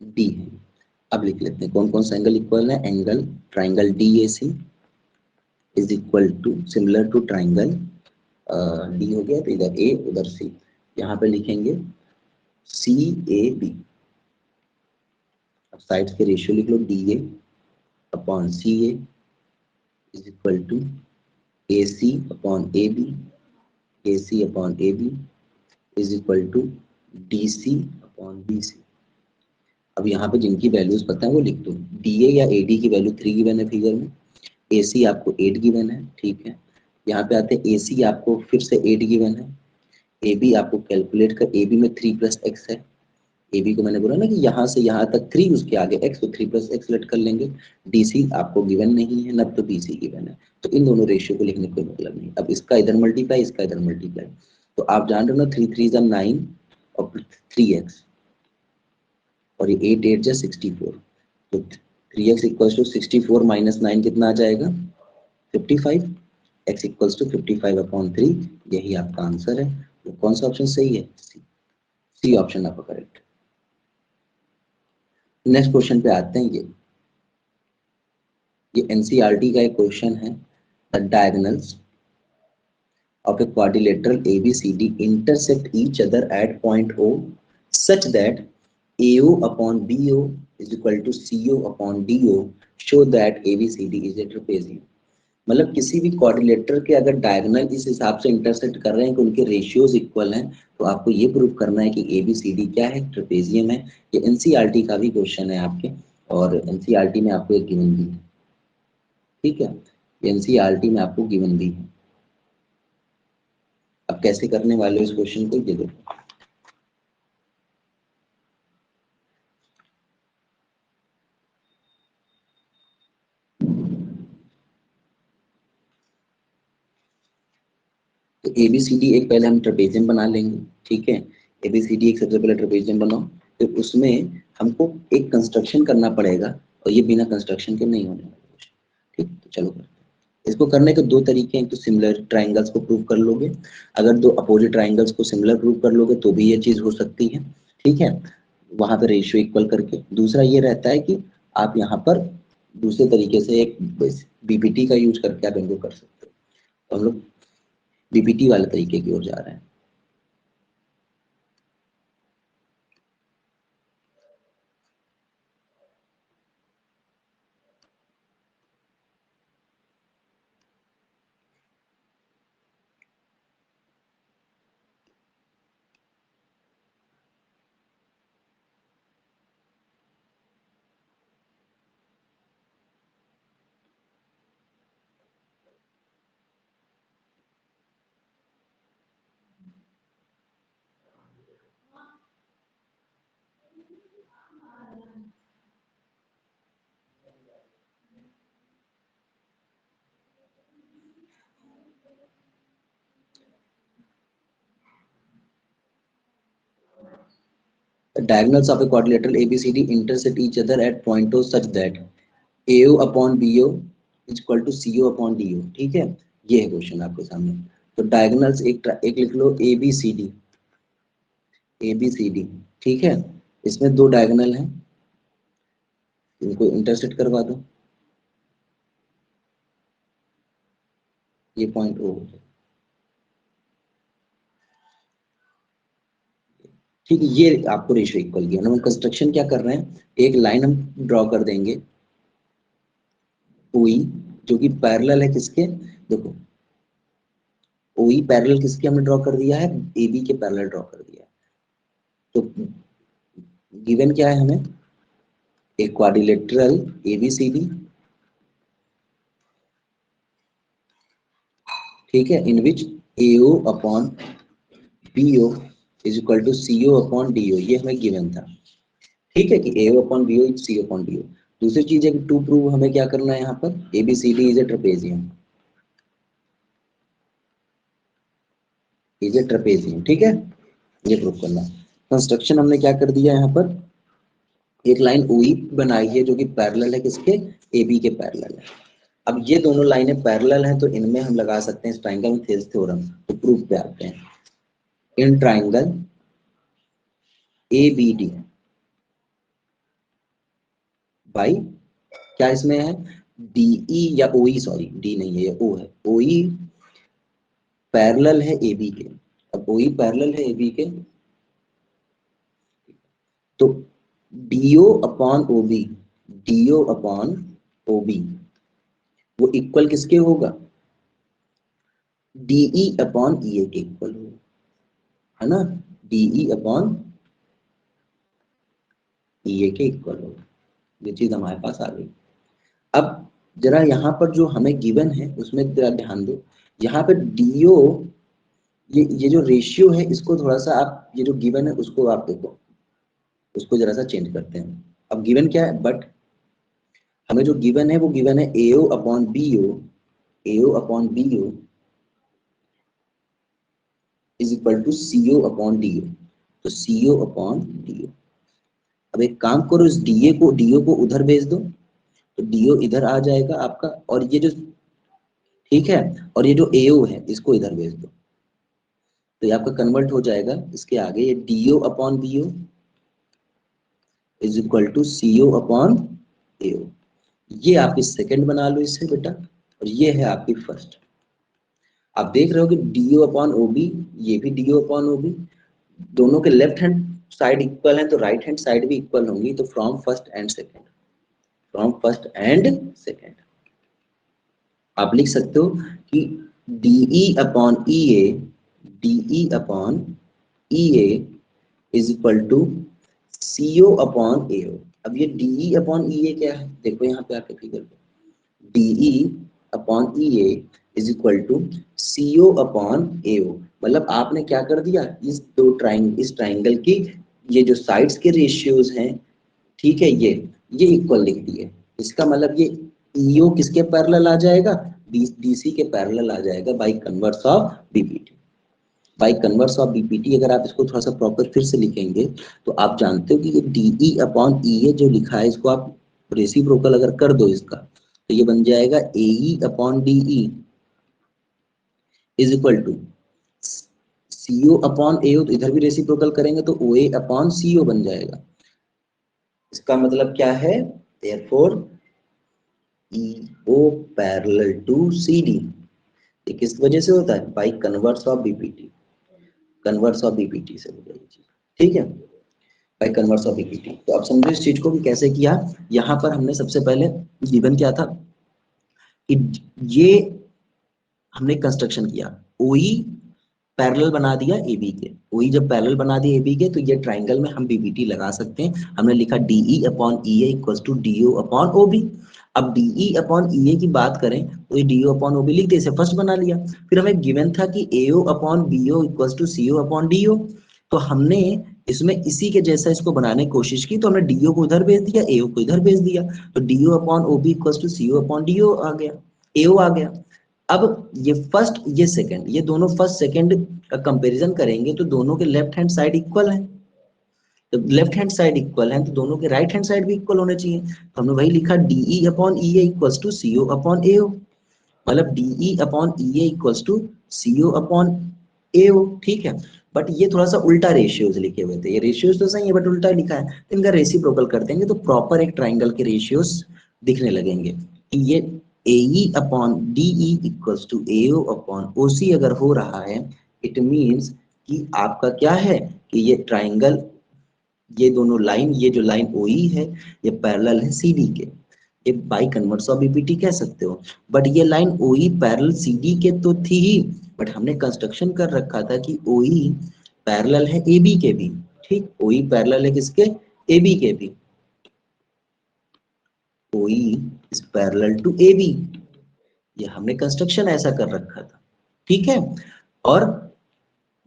Speaker 1: डी है, अब लिख लेते हैं कौन कौन सा एंगल इक्वल है। Angle triangle D A C is equal to similar to triangle D हो गया तो इधर ए उधर सी, यहाँ पे लिखेंगे सी ए बी। अब साइड के रेशियो लिख लो, D A upon C A is equal to A C upon A B, A C upon A B is equal to D C upon B C. अब यहाँ पे जिनकी values पता है वो लिख दो। डी ए या ए डी की वैल्यू 3 गिवन है फिगर में, ए सी आपको 8 गिवन है, ठीक है। यहाँ पे आते हैं ए सी आपको फिर से 8 गिवन है, ए बी आपको कैलकुलेट कर, ए बी में 3 प्लस एक्स है, ए बी को मैंने बोला ना कि यहाँ से यहाँ तक 3 उसके आगे x, तो 3 प्लस एक्स लेट कर लेंगे। डी सी आपको गिवन नहीं है, न तो बी सी गिवन है, तो इन दोनों रेशियो को लिखने का कोई मतलब नहीं। अब इसका इधर मल्टीप्लाई, इसका इधर मल्टीप्लाई, तो आप जान रहे हो ना 3 3 जा 9 और 3x और ये 8 8 जा 64, तो 3x इक्वल्स टू 64 माइनस 9 कितना आ जाएगा 55, x इक्वल्स टू 55 अपॉन 3, यही आपका आंसर है। तो कौन सा ऑप्शन सही है, सी ऑप्शन आपका करेक्ट। नेक्स्ट क्वेश्चन पे आते हैं। ये एनसीईआरटी का एक क्वेश्चन है। The diagonals of a quadrilateral ABCD intersect each other at point O such that AO upon BO is equal to CO upon DO, show that ABCD is a trapezium। मतलब किसी भी quadrilateral के अगर diagonal इस हिसाब से intersect कर रहे हैं कि उनके रेशियोज इक्वल हैं, तो आपको ये प्रूव करना है कि एबीसीडी क्या है, ट्रेपेजियम है। ये एनसीईआरटी का भी क्वेश्चन है आपके, और एनसीईआरटी में आपको एक गिवन भी है, ठीक है। एनसीईआरटी में आपको गिवन भी है। अब कैसे करने वाले हो इस क्वेश्चन को, ये देखो। तो एबीसीडी एक पहले हम ट्रेपेजियम बना लेंगे, ठीक है। एबीसीडी एक सबसे पहले ट्रेपेजियम बनाओ, फिर उसमें हमको एक कंस्ट्रक्शन करना पड़ेगा, और ये बिना कंस्ट्रक्शन के नहीं होने वाला, ठीक। तो चलो करते हैं। इसको करने के दो तरीके हैं, तो सिमिलर ट्राइंगल्स को प्रूव कर लोगे, अगर दो अपोजिट ट्राइंगल्स को सिमिलर प्रूव कर लोगे तो भी ये चीज हो सकती है, ठीक है, वहां पे रेशियो इक्वल करके। दूसरा ये रहता है कि आप यहाँ पर दूसरे तरीके से एक बीपीटी का यूज करके आप इनको कर सकते हो। तो हम लोग बीपीटी वाले तरीके की ओर जा रहे हैं। The diagonals of a quadrilateral ABCD intersect each other at point O such that AO upon BO is equal to CO upon DO, ठीक है। ये है क्वेश्चन आपके सामने। तो डायगोनल्स एक लिख लो ABCD, ABCD, ठीक है। इसमें दो डायगोनल हैं, इनको इंटरसेक्ट करवा दो, ये पॉइंट O, ठीक है। ये आपको रेशियो इक्वल किया। हम कंस्ट्रक्शन क्या कर रहे हैं, एक लाइन हम ड्रॉ कर देंगे OE, जो कि पैरेलल है किसके, देखो OE पैरेलल किसके हमने ड्रॉ कर दिया है, AB के पैरेलल ड्रॉ कर दिया है। तो गिवन क्या है हमें, एक क्वाड्रिलेटरल ABCD, ठीक है, in which AO upon BO is equal to CO upon DO, ये हमें गिवन था, ठीक है, कि AO upon BO is CO upon DO। दूसरी चीज है कि टू प्रूव हमें क्या करना है, यहाँ पर ABCD is a trapezium, is a trapezium, ठीक है, ये प्रूव करना। कंस्ट्रक्शन हमने क्या कर दिया, यहाँ पर एक लाइन OE बनाई है जो कि पैरेलल है किसके, AB के पैरेलल है। अब ये दोनों लाइनें पैरेलल हैं, तो इनमें हम लगा सकते हैं इस ट्राइंगल में थेल्स थ्योरम। तो प्रूफ पे आते हैं। इन ट्राइंगल ABD बाई क्या इसमें है डीई या ओई, सॉरी डी नहीं है ये ओ है, ओई पैरेलल है एबी के। अब ओई पैरेलल है एबी के तो DO upon OB, DO upon OB वो इक्वल किसके होगा, डीई अपॉन ई ए के इक्वल होगा, है ना, डीई अपॉन ई ए के इक्वल होगा। ये चीज हमारे पास आ गई। अब जरा यहाँ पर जो हमें गिवन है उसमें जरा ध्यान दो, यहाँ पे डीओ ये जो रेशियो है इसको थोड़ा सा आप, ये जो गिवन है उसको आप देखो, उसको जरा सा चेंज करते हैं। अब गिवन क्या है, बट हमें जो गिवन है वो गिवन है AO upon BO, AO upon BO is equal to CO upon DO, तो सीओ अपॉन डीओ। अब एक काम करो, इस डीए को डीओ को उधर भेज दो, तो डीओ इधर आ जाएगा आपका, और ये जो ठीक है, और ये जो एओ है इसको इधर भेज दो, तो ये आपका कन्वर्ट हो जाएगा इसके आगे, ये DO upon BO is equal to CO upon AO. ये आपकी सेकंड बना लो इससे बेटा, और ये है आपकी फर्स्ट। आप देख रहे हो कि डीओ अपॉन ओबी, ये भी डीओ अपॉन ओबी, दोनों के लेफ्ट हैंड साइड इक्वल है तो राइट हैंड साइड भी इक्वल होंगी, तो from first and second, from first and second आप लिख सकते हो कि DE upon E A, DE upon E A is equal to CO upon AO. अब ये डीई अपॉन ई ए क्या है, देखो यहाँ पे आके फिगर पे, DE upon E A is equal to CO upon AO. मतलब आपने क्या कर दिया, इस दो इस ट्राइंगल की ये जो साइड्स के रेशियोज हैं, ठीक है, ये इक्वल लिख दिए। इसका मतलब ये ईओ किसके पैरेलल आ जाएगा, डीसी के पैरेलल आ जाएगा bye converse of BPT. Bye converse of BPT अगर आप इसको थोड़ा सा प्रॉपर फिर से लिखेंगे तो आप जानते हो कि ये डीई अपॉन ई ए जो लिखा है इसको आप रेसिप्रोकल अगर कर दो इसका, तो ये बन जाएगा AE upon DE is equal to CO upon AO, तो इधर भी रेसिप्रोकल करेंगे तो ओ ए अपॉन सीओ बन जाएगा। इसका मतलब क्या है, therefore EO parallel to CD, ये किस वजह से होता है, by converse of BPT, converse of BPT से होता है ये चीज, ठीक है, बाय कन्वर्स ऑफ बीपीटी। तो अब समझो इस चीज को भी कैसे किया। यहाँ पर हमने सबसे पहले गिवन क्या था कि ये हमने कंस्ट्रक्शन किया, ओई पैरेलल बना दिया एबी के, ओई जब पैरेलल बना दिया एबी के तो ये ट्राइंगल में हम बीबीटी लगा सकते हैं। हमने लिखा DE upon E A equal to DO upon OB. अब डीई अपॉन ई ए की बात करें तो ये डीओ अपॉन ओबी लिख दिए, इसे फर्स्ट बना लिया। फिर हमें गिवन था कि AO upon BO equal to CO upon DO, तो हमने इसमें इसी के जैसा इसको बनाने की कोशिश की, तो हमने डीओ को उधर भेज दिया, एओ को इधर भेज दिया, तो DO upon OB equal to CO upon DO आ गया, एओ आ गया। अब ये फर्स्ट ये सेकंड, ये दोनों फर्स्ट सेकंड का कंपैरिजन करेंगे तो दोनों के लेफ्ट हैंड साइड इक्वल है, तो लेफ्ट हैंड साइड इक्वल है तो दोनों के राइट हैंड साइड भी इक्वल होने चाहिए, तो हमने वही लिखा DE upon E A equals to CO upon AO, मतलब DE upon E A equals to CO upon AO, ठीक है। बट ये थोड़ा सा उल्टा रेशियोज लिखे हुए थे, ये रेशियोज तो सही है बट उल्टा लिखा है, तो इनका रेसिप्रोकल कर देंगे तो प्रॉपर एक ट्राइंगल के रेशियोज दिखने लगेंगे। ये AE upon DE equals to AO upon OC अगर हो रहा है, इट मीन्स कि आपका क्या है कि ये ट्राइंगल, ये दोनों लाइन, ये जो लाइन OE है ये पैरेलल है CD के, ये बाई कन्वर्स ऑफ बीपीटी कह सकते हो। बट ये लाइन OE पैरेलल CD के तो थी ही, बट हमने कंस्ट्रक्शन कर रखा था कि OE पैरेलल है AB के भी, ठीक, OE पैरेलल है किसके, AB के भी, OE is parallel to AB, ये हमने कंस्ट्रक्शन ऐसा कर रखा था, ठीक है। और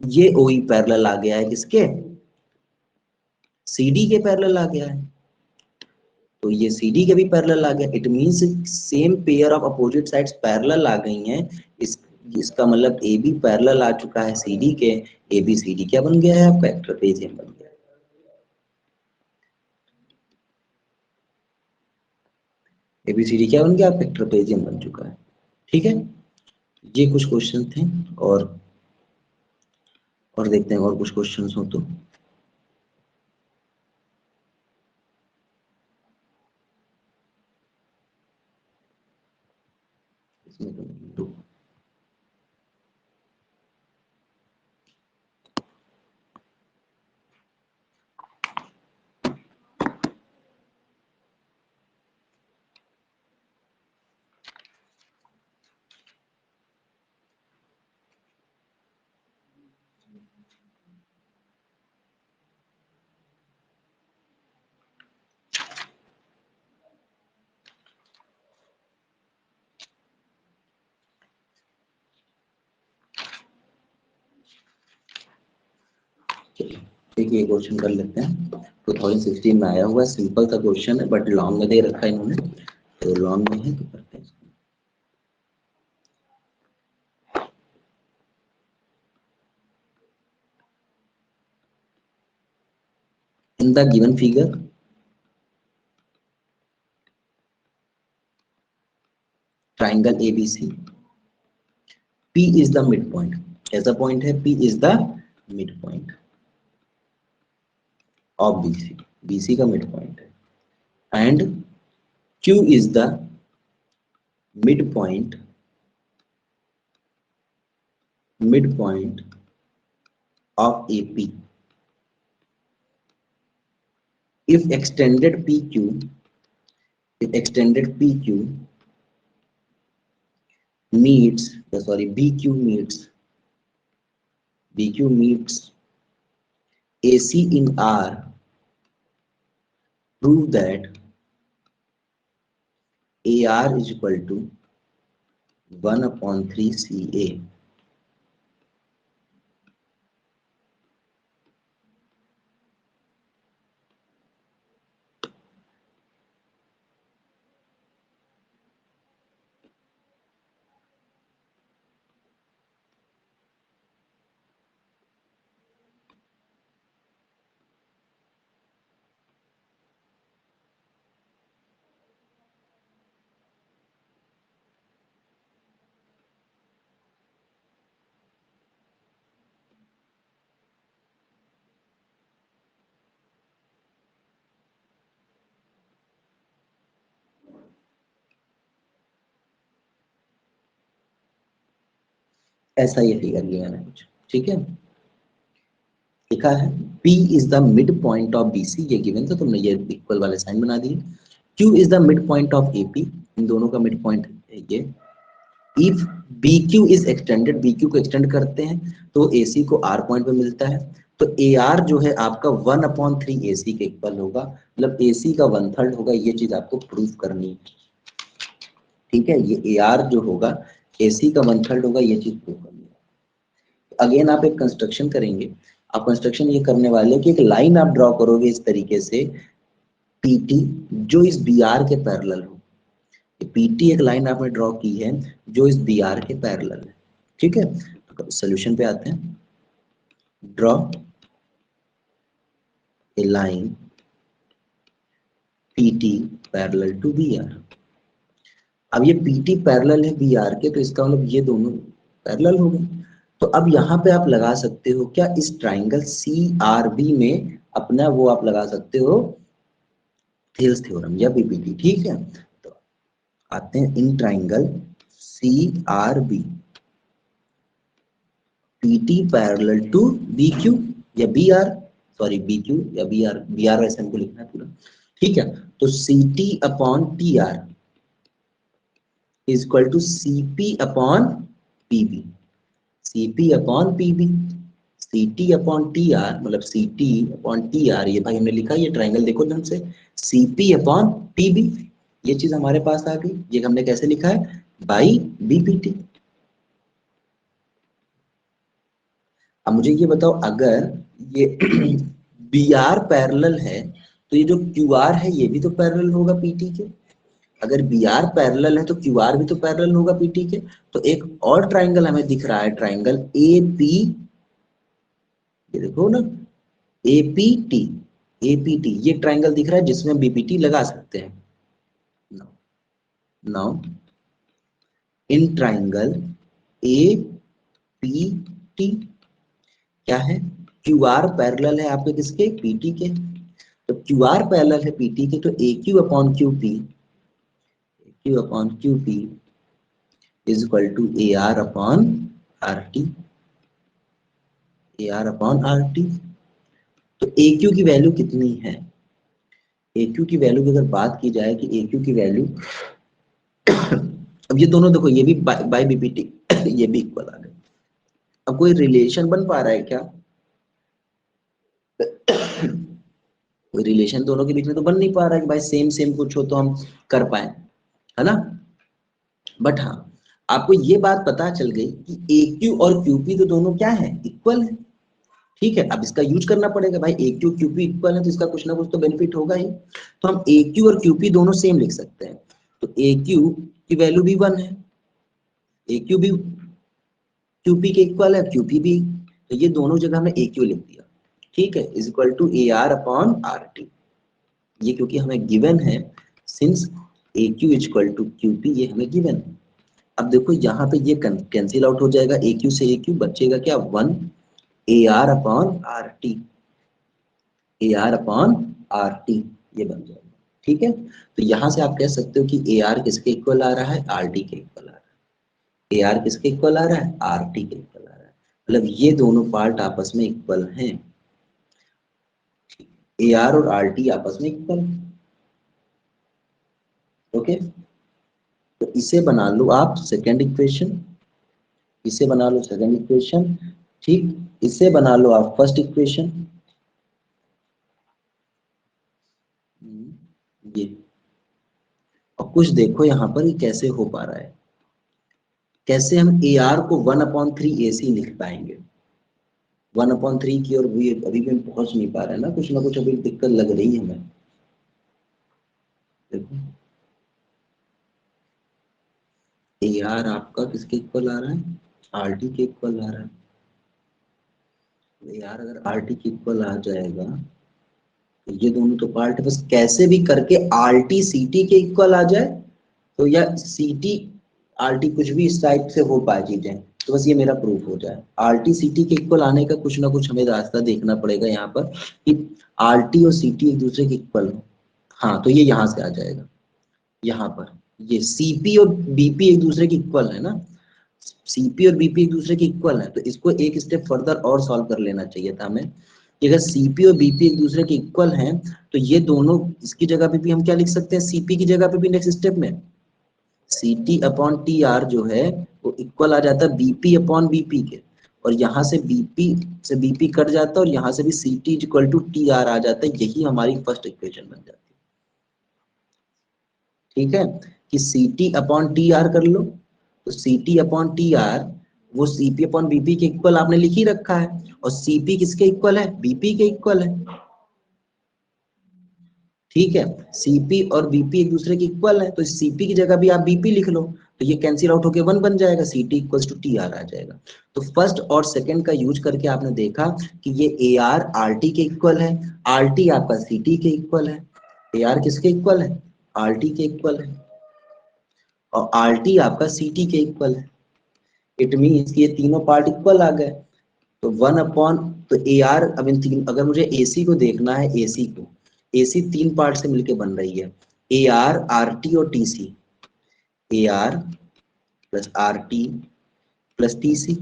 Speaker 1: ये OE पैरेलल आ गया है किसके, CD के पैरेलल आ गया है, तो ये CD के भी पैरेलल आ गया, it means same pair of opposite sides parallel आ गई हैं। इस इसका मतलब AB पैरेलल आ चुका है CD के, ABCD क्या बन गया है आपका, ट्रेपेजियम बन गया, ABCD क्या बन गया आपका, ट्रेपेजियम बन चुका है, ठीक है। ये कुछ क्वेश्चन थे, और देखते हैं और कुछ क्वेश्चन हो तो। इसमें तो नहीं, रुक। देखिए क्वेश्चन कर लेते हैं। 2016 में आया हुआ सिंपल सा क्वेश्चन है, बट लॉन्ग में दे रखा है इन्होंने, तो लॉन्ग में है तो करते हैं इसको। In the given figure triangle ABC, P is the midpoint, ऐसा पॉइंट है P is the midpoint of BC, BC का midpoint है, and Q is the midpoint of AP. If extended PQ meets, sorry, BQ meets AC in R, prove that AR is equal to 1/3 CA. ऐसा ये figure लिया मैंने कुछ, ठीक है। लिखा है P is the midpoint of BC, ये गिवन था, तुमने ये इक्वल वाले साइन बना दिए। Q is the midpoint of AP, इन दोनों का मिड पॉइंट है ये। If BQ is extended, BQ को एक्सटेंड करते हैं तो AC को R पॉइंट पे मिलता है, तो AR जो है आपका 1/3 AC के इक्वल होगा, मतलब AC का 1/3 होगा, ये चीज आपको प्रूव करनी है, ठीक है। ये AR जो होगा AC का 1/3 होगा, ये चीज प्रूव करनी है। अगेन आप एक कंस्ट्रक्शन करेंगे, आप कंस्ट्रक्शन ये करने वाले कि एक लाइन आप ड्रॉ करोगे इस तरीके से PT जो इस BR के पैरेलल हो। PT एक लाइन आपने ड्रॉ की है जो इस BR के पैरेलल है, ठीक है। तो सोल्यूशन पे आते हैं। Draw a line PT parallel to BR। अब ये PT पैरेलल है BR के, तो इसका मतलब ये दोनों पैरेलल हो गए। तो अब यहाँ पे आप लगा सकते हो क्या, इस ट्राइंगल CRB में अपना वो आप लगा सकते हो थेल्स थ्योरम या PPT, ठीक है। तो आते हैं इन triangle CRB, PT parallel to BQ या BR, सॉरी BQ या BR वैसे हमको लिखना है पूरा, ठीक है। तो CT upon TR is equal to CP upon PB, CP upon PB, CT upon TR, मतलब CT अपॉन TR, ये भाई हमने लिखा, ये ट्राइंगल देखो ध्यान से, CP अपॉन PB, ये चीज हमारे पास आ गई। ये हमने कैसे लिखा है, बाई BPT। अब मुझे ये बताओ, अगर ये BR पैरेलल है तो ये जो QR है ये भी तो पैरेलल होगा PT के। अगर BR पैरेलल है तो QR भी तो पैरेलल होगा PT के। तो एक और ट्राइंगल हमें दिख रहा है, ट्राइंगल AP, ये देखो ना, APT, APT ये ट्राइंगल दिख रहा है जिसमें BPT लगा सकते हैं। नाउ इन ट्राइंगल APT क्या है, QR पैरेलल है आपके किसके, PT के। तो QR पैरेलल है PT के, तो AQ upon QP is equal to A R upon R T, A R upon R T. तो ए क्यू की वैल्यू कितनी है? ए क्यू की वैल्यू की अगर बात की जाए कि ए क्यू की वैल्यू अब ये दोनों देखो, ये भी बाय बीपीटी ये भी इक्वल आ गए। अब कोई रिलेशन बन पा रहा है क्या? कोई रिलेशन दोनों के बीच में तो बन नहीं पा रहा है कि भाई सेम सेम कुछ हो तो हम कर पाए, है ना? बट हाँ, आपको ये बात पता चल गई कि ए क्यू और क्यूपी तो दोनों क्या है, इक्वल है। ठीक है, अब इसका यूज करना पड़ेगा भाई, ए क्यू क्यूपी इक्वल है तो इसका कुछ ना कुछ तो बेनिफिट होगा ही। तो हम ए क्यू और क्यूपी दोनों सेम लिख सकते हैं। तो ए क्यू की वैल्यू भी 1 है, ए क्यू भी क्यूपी के इक्वल है, क्यूपी भी। तो ये दोनों जगह हमने ए क्यू लिख दिया। ठीक है, is equal to A R upon R T. ये क्योंकि हमें गिवन है, since A Q is equal to QP, ये हमें गिवन है। अब देखो यहाँ पे ये कैंसिल आउट हो जाएगा, ए क्यू से ए क्यू बचेगा क्या, 1 ए R upon R T, A R upon R T, ये बन जाएगा। ठीक है, तो यहां से आप कह सकते हो कि ए आर किसके इक्वल आ रहा है, आर टी के इक्वल आ रहा है। ए आर किसके इक्वल आ रहा है, आर टी के इक्वल आ रहा है। मतलब ये दोनों पार्ट आपस में इक्वल हैं, ए आर और आर टी आपस में इक्वल है। ओके, तो इसे बना लो आप सेकेंड इक्वेशन, इसे बना लो सेकेंड इक्वेशन। ठीक, इसे बना लो आप फर्स्ट इक्वेशन, ये। और कुछ देखो यहाँ पर ये कैसे हो पा रहा है, कैसे हम ए आर को 1/3 ए सी लिख पाएंगे। 1/3 की और भी अभी भी हम पहुंच नहीं पा रहे हैं ना कुछ अभी दिक्कत लग रही है हमें। देखो, ए आर आपका किसके इक्वल आ रहा है, आर टी के इक्वल आ रहा है। ए आर अगर आर टी के इक्वल आ जाएगा तो ये दोनों तो पार्ट है, बस कैसे भी करके आर टी सी टी के इक्वल आ जाए, तो या सी टी आर टी कुछ भी इस टाइप से हो पाए चीजें, तो बस ये मेरा प्रूफ हो जाए। आर टी सी टी के इक्वल आने का कुछ ना कुछ हमें रास्ता देखना पड़ेगा यहाँ पर कि आर टी और सी टी एक दूसरे के इक्वल हो। हाँ, तो ये यहाँ से आ जाएगा, यहाँ पर ये सीपी और बीपी एक दूसरे के इक्वल है ना, सीपी और बीपी एक दूसरे के इक्वल है, तो इसको एक स्टेप फर्दर और सॉल्व कर लेना चाहिए था हमें कि अगर सीपी और बीपी एक दूसरे के इक्वल हैं तो ये दोनों, इसकी जगह पे भी हम क्या लिख सकते हैं, सीपी की जगह पे भी नेक्स्ट स्टेप में C T upon T R जो है वो इक्वल आ जाता है बीपी अपॉन बीपी के, और यहाँ से बीपी से बीपी कट जाता है और यहाँ से भी C T equal to T R आ जाता है। यही हमारी फर्स्ट इक्वेशन बन जाती है। ठीक है, कि C T upon T R कर लो, तो C T upon T R वो सीपी अपॉन बीपी के इक्वल आपने लिख ही रखा है, और सीपी किसके इक्वल है, बीपी के इक्वल है। ठीक है, सीपी और बीपी एक दूसरे के इक्वल है, तो सीपी की जगह भी आप बीपी लिख लो, तो ये कैंसिल आउट होके 1 बन जाएगा, C T equals to T R आ जाएगा। तो फर्स्ट और सेकंड का यूज करके आपने देखा कि ये ए आर आर टी के इक्वल है, आर टी आपका सी टी के इक्वल है। ए आर किसके इक्वल है, आर टी के इक्वल है, और आर टी आपका सी टी के इक्वल है। इट मीन्स ये तीनों पार्ट इक्वल आ गए। तो 1 तो ए आर, अब इन तीन, अगर मुझे ए सी को देखना है, ए सी को, ए सी 3 पार्ट से मिलकर बन रही है, ए आर आर टी और T C, A R plus R T plus T C.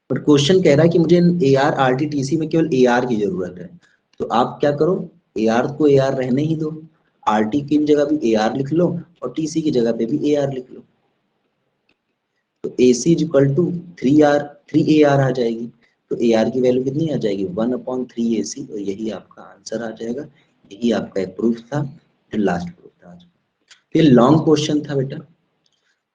Speaker 1: But question कह रहा है कि मुझे A R R T T C में केवल ए आर की जरूरत है, तो आप क्या करो, ए आर को ए आर रहने ही दो, आर टी की जगह भी ए आर लिख लो और टी सी की जगह पे भी ए आर लिख लो। तो A C is equal to 3 R, 3 AR आ जाएगी। तो ए आर की वैल्यू कितनी आ जाएगी, 1/3 ए सी, और यही आपका आंसर आ जाएगा। यही आपका एक प्रूफ था, फिर लास्ट प्रूफ था आज। फिर लॉन्ग क्वेश्चन था बेटा,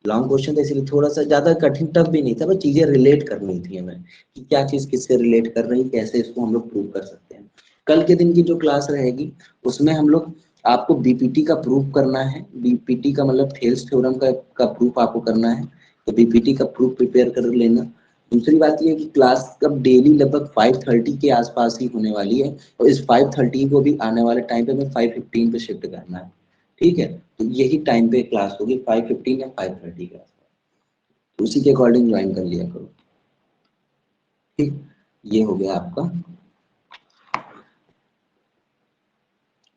Speaker 1: लॉन्ग क्वेश्चन था इसलिए थोड़ा सा ज्यादा कठिन टफ भी नहीं था, बस चीजें रिलेट करनी थी हमें कि क्या चीज किससे रिलेट कर रही है, कैसे इसको हम लोग प्रूव कर सकते हैं। कल के दिन की जो क्लास रहेगी उसमें हम लोग, आपको बीपीटी का प्रूफ करना है, बीपीटी का मतलब थेल्स थ्योरम का प्रूफ आपको करना है, तो बीपीटी का प्रूफ प्रिपेयर कर लेना। दूसरी बात यह है कि क्लास कब डेली लगभग 5:30 के आसपास ही होने वाली है, और इस 5:30 को भी आने वाले टाइम पे हमें 5:15 पे शिफ्ट करना है। ठीक है, तो यही टाइम पे क्लास होगी, 5:15 या 5:30 के आसपास, तो उसी के अकॉर्डिंग ज्वाइन कर लिया करो। ठीक, ये हो गया आपका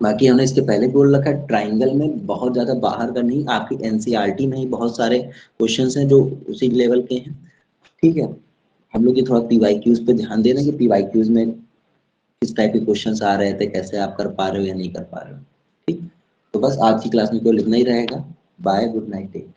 Speaker 1: बाकी हमने इसके पहले बोल रखा है ट्राइंगल में बहुत ज्यादा बाहर का नहीं, आपकी एनसीईआरटी में ही बहुत सारे क्वेश्चंस हैं जो उसी लेवल के हैं। ठीक है, हम लोग ये थोड़ा पीवाईक्यूज पे ध्यान दे रहे हैं कि पीवाईक्यूज में किस टाइप के क्वेश्चंस आ रहे थे, कैसे आप कर पा रहे हो या नहीं कर पा रहे हो। ठीक, तो बस आज की क्लास में केवल इतना ही रहेगा। Bye, good night.